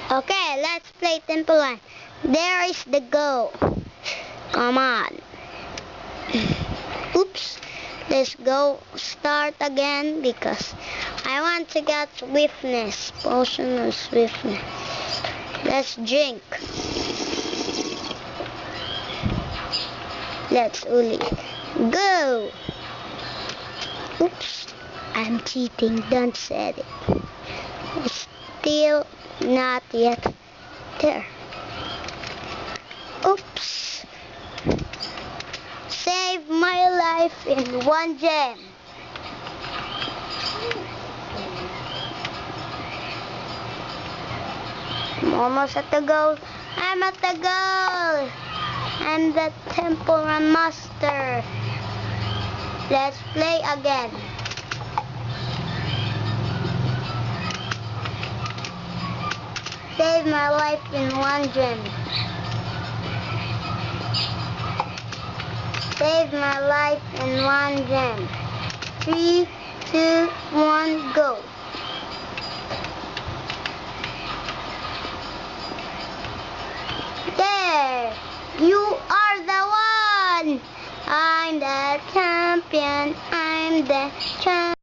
Okay, let's play Temple Run. There is the goal. Come on. Oops. Let's go start again because I want to get swiftness. Potion of swiftness. Let's drink. Let's Uli. Go. Oops. I'm cheating. Don't say it. Still not yet there. Oops. Save my life in 1 gem. I'm almost at the goal. I'm at the goal. I'm the Temple Run master. Let's play again. Save my life in 1 gem. Save my life in 1 gem. 3, 2, 1, go. There! You are the one! I'm the champion. I'm the champion.